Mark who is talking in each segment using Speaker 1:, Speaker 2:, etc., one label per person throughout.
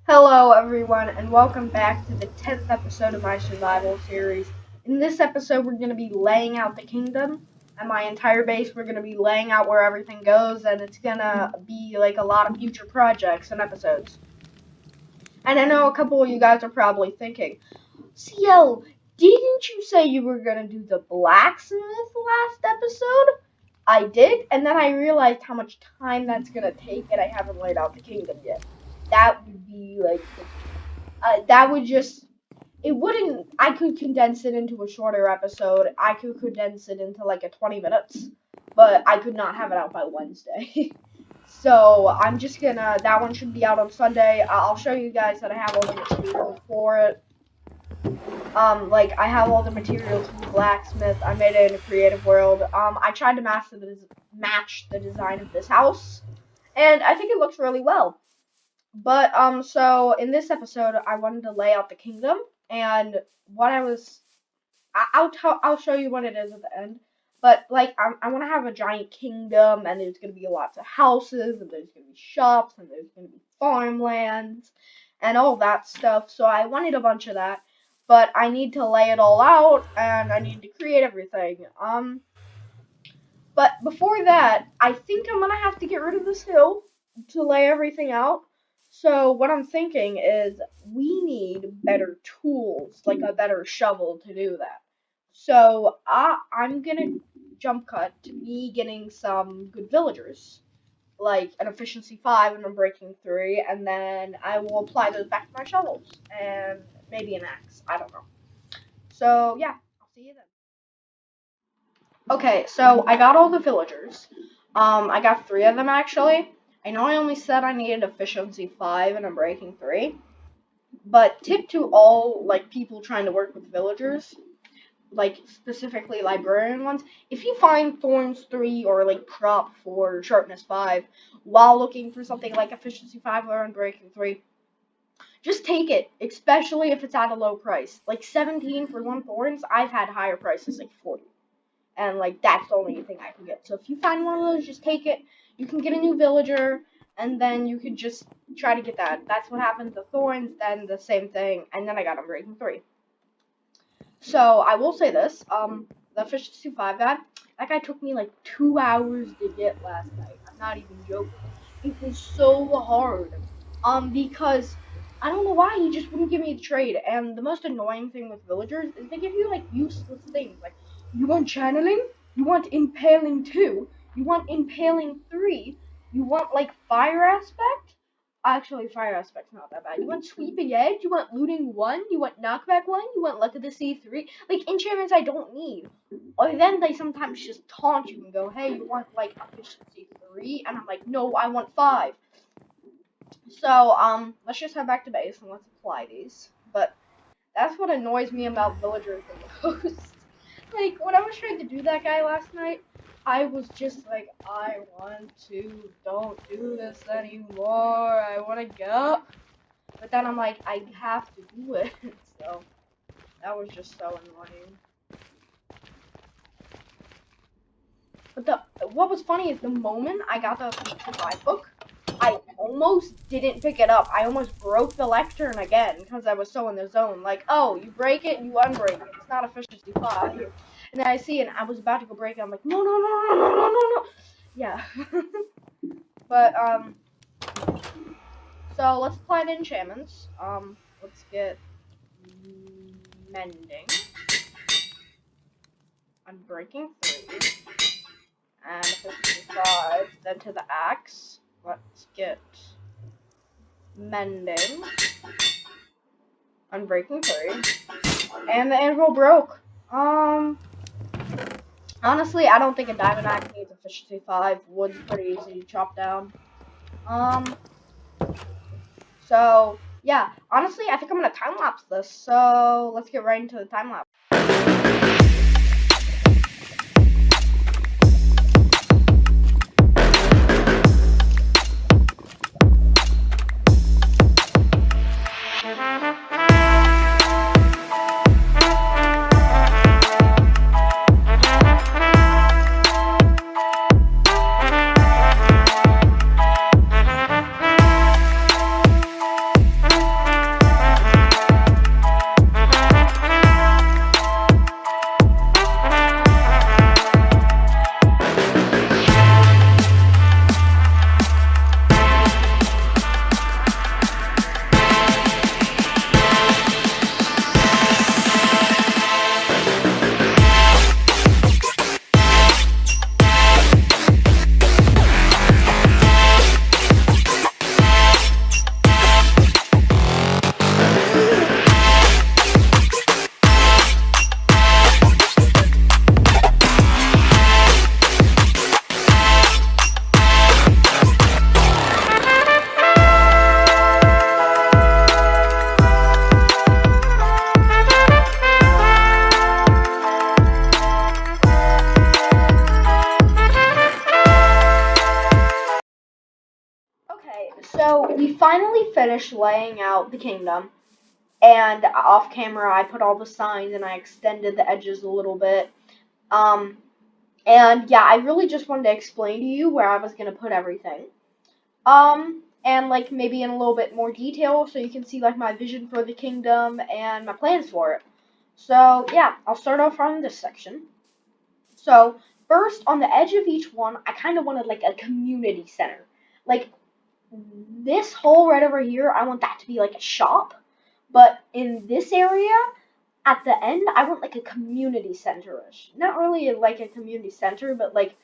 Speaker 1: Hello, everyone, and welcome back to the 10th episode of my survival series. In this episode, we're going to be laying out the kingdom and my entire base. We're going to be laying out where everything goes, and it's going to be like a lot of future projects and episodes. And I know a couple of you guys are probably thinking, CL, didn't you say you were going to do the blacksmith last episode? I did, and then I realized how much time that's going to take, and I haven't laid out the kingdom yet. That would be like that would just it wouldn't I could condense it into a shorter episode. I could condense it into like a 20 minutes, but I could not have it out by Wednesday. So I'm just gonna that one should be out on Sunday. I'll show you guys that I have all the materials for it. Like I have all the materials from the blacksmith. I made it in a creative world. I tried to match the design of this house, and I think it looks really well. But so in this episode, I wanted to lay out the kingdom, and what I'll show you what it is at the end. But like I want to have a giant kingdom, and there's gonna be lots of houses, and there's gonna be shops, and there's gonna be farmlands, and all that stuff. So I wanted a bunch of that, but I need to lay it all out, and I need to create everything. But before that, I think I'm gonna have to get rid of this hill to lay everything out. So what I'm thinking is we need better tools, like a better shovel to do that. So I'm gonna jump cut to me getting some good villagers, like an efficiency 5 and a breaking 3, and then I will apply those back to my shovels and maybe an axe. I don't know. So yeah, I'll see you then. Okay, so I got all the villagers. I got 3 of them actually. I know I only said I needed efficiency 5 and I'm breaking 3. But tip to all like people trying to work with villagers, like specifically librarian ones, if you find thorns 3 or like prop 4 sharpness 5 while looking for something like efficiency 5 or unbreaking 3, just take it, especially if it's at a low price. Like 17 for 1 thorns, I've had higher prices like 40. And like that's the only thing I can get. So if you find one of those, just take it. You can get a new villager, and then you can just try to get that. That's what happened to Thorns, then the same thing, and then I got Unbreaking 3. So I will say this, the efficiency 5 guy, that guy took me like 2 hours to get last night. I'm not even joking. It was so hard. Because I don't know why he just wouldn't give me the trade. And the most annoying thing with villagers is they give you like useless things. Like, you want channeling? You want impaling 2? You want impaling 3? You want like fire aspect? Actually, fire aspect's not that bad. You want sweeping edge? You want looting 1? You want knockback 1? You want luck of the sea 3? Like enchantments I don't need. Or then they sometimes just taunt you and go, hey, you want like efficiency 3? And I'm like, no, I want 5. So, let's just head back to base and let's apply these. But that's what annoys me about villagers the most. Like, when I was trying to do that guy last night, I was just like, don't do this anymore, I want to go. But then I'm like, I have to do it, so that was just so annoying. But what was funny is the moment I got the Future 5 book, I almost didn't pick it up. I almost broke the lectern again because I was so in the zone. Like, oh, you break it, you unbreak it. It's not efficiency 5. And then I see it, and I was about to go break it. I'm like, no. Yeah. But, so let's apply the enchantments. Let's get mending. Unbreaking 3. And efficiency 5. Then to the axe. Let's get mending, unbreaking 3, and the anvil broke. Honestly, I don't think a diamond axe needs efficiency 5. Wood's pretty easy to chop down. So yeah, honestly, I think I'm gonna time lapse this. So let's get right into the time lapse. finally finished laying out the kingdom, and off camera I put all the signs and I extended the edges a little bit. Um, and yeah, I really just wanted to explain to you where I was gonna put everything. And like maybe in a little bit more detail so you can see like my vision for the kingdom and my plans for it. So yeah, I'll start off on this section. So first, on the edge of each one, I kind of wanted like a community center. Like this hole right over here, I want that to be like a shop. But in this area, at the end, I want like a community center-ish. Not really like a community center, but like,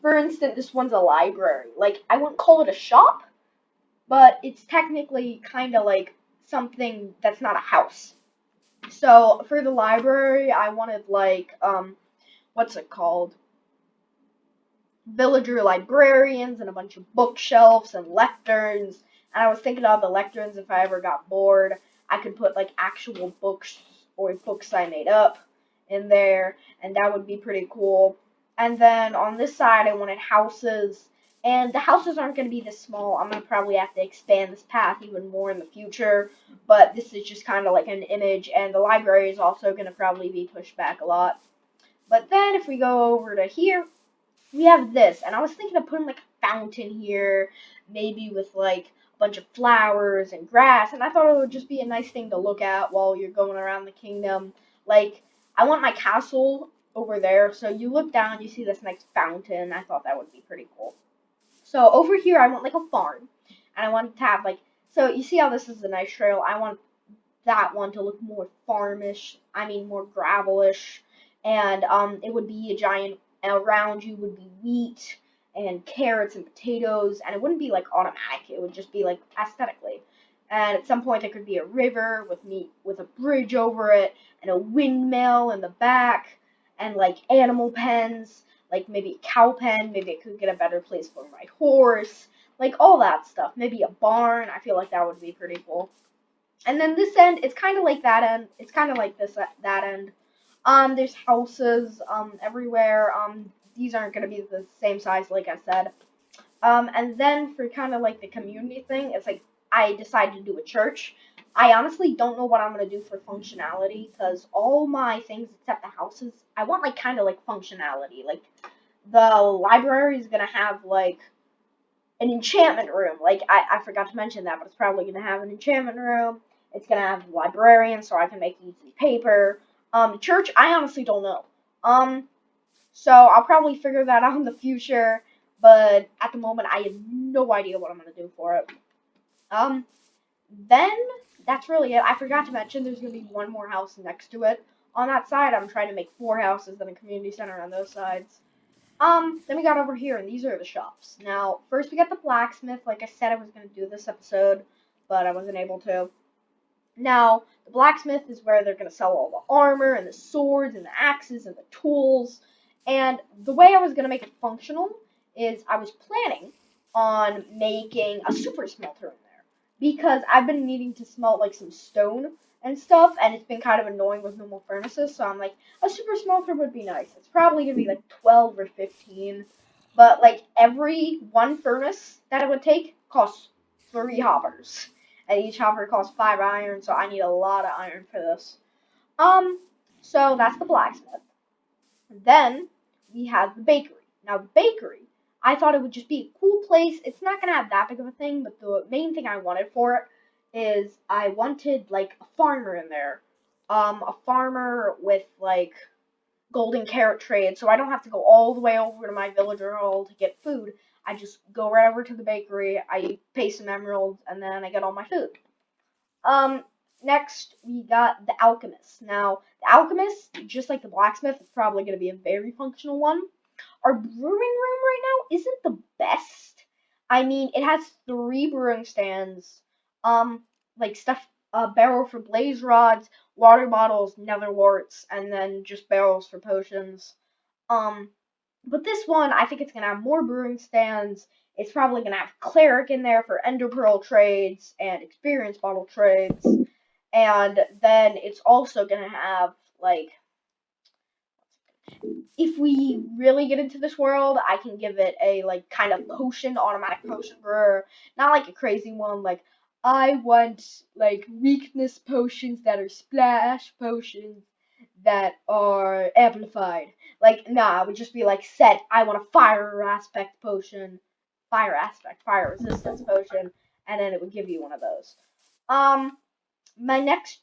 Speaker 1: for instance, this one's a library. Like, I wouldn't call it a shop, but it's technically kind of like something that's not a house. So for the library, I wanted like, what's it called? Villager librarians and a bunch of bookshelves and lecterns. And I was thinking of the lecterns if I ever got bored, I could put like actual books or books I made up in there, and that would be pretty cool. And then on this side, I wanted houses, and the houses aren't going to be this small. I'm going to probably have to expand this path even more in the future, but this is just kind of like an image, and the library is also going to probably be pushed back a lot. But then if we go over to here, we have this, and I was thinking of putting like a fountain here, maybe with like a bunch of flowers and grass, and I thought it would just be a nice thing to look at while you're going around the kingdom. Like, I want my castle over there, so you look down, you see this nice fountain. I thought that would be pretty cool. So over here, I want like a farm, and I want to have like, so you see how this is a nice trail? I want that one to look more farmish. I mean, more gravelish, and it would be a giant. And around you would be wheat and carrots and potatoes, and it wouldn't be like automatic. It would just be like aesthetically. And at some point, there could be a river with me with a bridge over it, and a windmill in the back, and like animal pens, like maybe a cow pen. Maybe I could get a better place for my horse, like all that stuff. Maybe a barn. I feel like that would be pretty cool. And then this end, it's kind of like that end. It's kind of like this that end. There's houses everywhere. These aren't gonna be the same size, like I said. And then for kind of like the community thing, it's like I decided to do a church. I honestly don't know what I'm gonna do for functionality because all my things except the houses, I want like kind of like functionality. Like the library is gonna have like an enchantment room. Like I forgot to mention that, but it's probably gonna have an enchantment room. It's gonna have a librarian, so I can make easy paper. Church, I honestly don't know. So I'll probably figure that out in the future, but at the moment I have no idea what I'm gonna do for it. Um, then that's really it. I forgot to mention there's gonna be one more house next to it. On that side, I'm trying to make 4 houses and a community center on those sides. Then we got over here, and these are the shops. Now, first we got the blacksmith. Like I said, I was going to do this episode, but I wasn't able to. Now, the blacksmith is where they're going to sell all the armor, and the swords, and the axes, and the tools. And the way I was going to make it functional is I was planning on making a super smelter in there. Because I've been needing to smelt, like, some stone and stuff, and it's been kind of annoying with normal furnaces, so I'm like, a super smelter would be nice. It's probably gonna be like 12 or 15, but like every one furnace that it would take costs 3 hoppers, and each hopper costs 5 iron, so I need a lot of iron for this. Um, so that's the blacksmith. Then we have the bakery. Now, the bakery, I thought it would just be a cool place. It's not going to have that big of a thing, but the main thing I wanted for it is I wanted, like, a farmer in there. A farmer with, like, golden carrot trade, so I don't have to go all the way over to my villager hall to get food. I just go right over to the bakery, I pay some emeralds, and then I get all my food. Um, Next we got the alchemist. Now, the alchemist, just like the blacksmith, is probably going to be a very functional one. Our brewing room right now isn't the best. I mean, it has 3 brewing stands, like stuff, a barrel for blaze rods, water bottles, nether warts, and then just barrels for potions. Um, but this one, I think it's gonna have more brewing stands. It's probably gonna have cleric in there for ender pearl trades and experience bottle trades, and then it's also gonna have like If we really get into this world, I can give it a like kind of potion, automatic potion, not like a crazy one. Like I want like weakness potions that are splash potions that are amplified. Like nah, it would just be like set. I want a fire resistance potion, and then it would give you one of those. Um, my next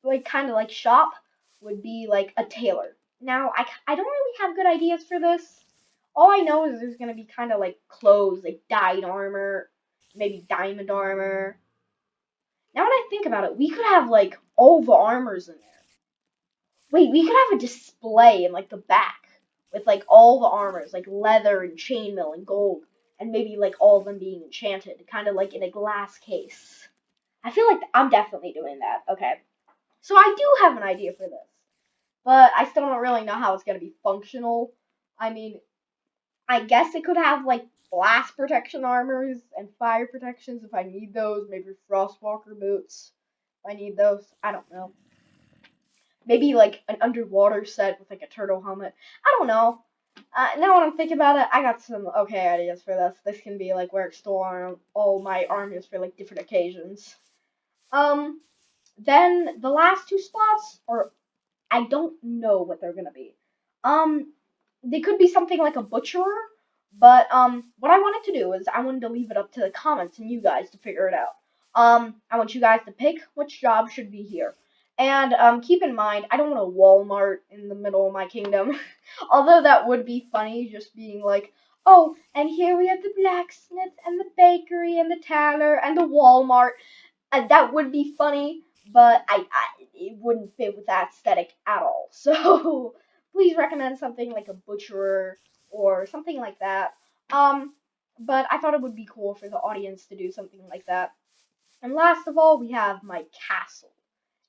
Speaker 1: like kind of like shop would be like a tailor. Now I don't really have good ideas for this. All I know is there's gonna be kind of like clothes, like dyed armor, maybe diamond armor. Now when I think about it, we could have like all the armors in there. Wait, we could have a display in like the back with like all the armors, like leather and chainmail and gold, and maybe like all of them being enchanted, kind of like in a glass case. I feel like I'm definitely doing that. Okay. So I do have an idea for this, but I still don't really know how it's going to be functional. I mean, I guess it could have like blast protection armors and fire protections if I need those. Maybe frostwalker boots if I need those. I don't know. Maybe like an underwater set with like a turtle helmet. I don't know. Now when I'm thinking about it, I got some okay ideas for this. This can be like where I store all my armors for like different occasions. Um, then the last two spots are I don't know what they're gonna be. Um, they could be something like a butcherer, but what I wanted to do is I wanted to leave it up to the comments and you guys to figure it out. I want you guys to pick which job should be here. And keep in mind, I don't want a Walmart in the middle of my kingdom. Although that would be funny, just being like, oh, and here we have the blacksmith and the bakery and the tailor and the Walmart. That would be funny, but it wouldn't fit with that aesthetic at all. So please recommend something like a butcherer or something like that. Um, but I thought it would be cool for the audience to do something like that. And last of all, we have my castle.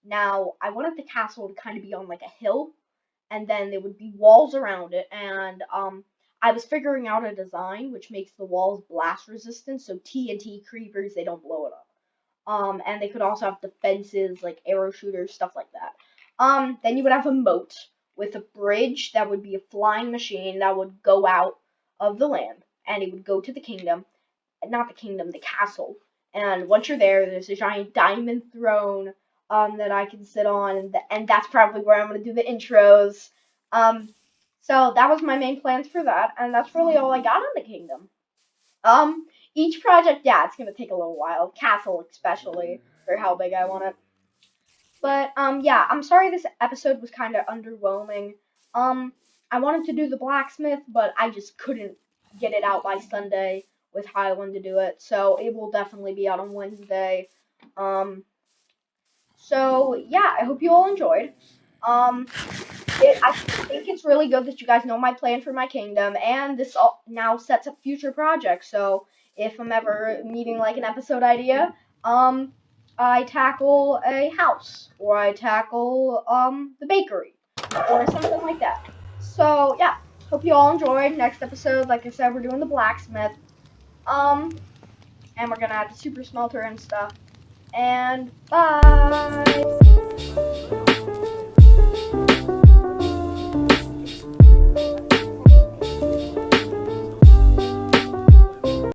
Speaker 1: Now, I wanted the castle to kind of be on like a hill, and then there would be walls around it, and I was figuring out a design which makes the walls blast resistant, so TNT creepers they don't blow it up. And they could also have defenses like arrow shooters, stuff like that. Then you would have a moat with a bridge that would be a flying machine that would go out of the land and it would go to the kingdom, not the kingdom, the castle. And once you're there, there's a giant diamond throne that I can sit on, and that's probably where I'm gonna do the intros. Um, so that was my main plans for that, and that's really all I got on the kingdom. Each project, yeah, it's gonna take a little while. Castle, especially, for how big I want it. But yeah, I'm sorry this episode was kind of underwhelming. Um, I wanted to do the blacksmith, but I just couldn't get it out by Sunday with how I wanted to do it. So it will definitely be out on Wednesday. Um, so yeah, I hope you all enjoyed. Um, I think it's really good that you guys know my plan for my kingdom, and this all now sets up future projects. So if I'm ever needing like an episode idea, um, I tackle a house, or I tackle the bakery, or something like that. So yeah, hope you all enjoyed. Next episode, like I said, we're doing the blacksmith, um, and we're gonna add the super smelter and stuff. And bye.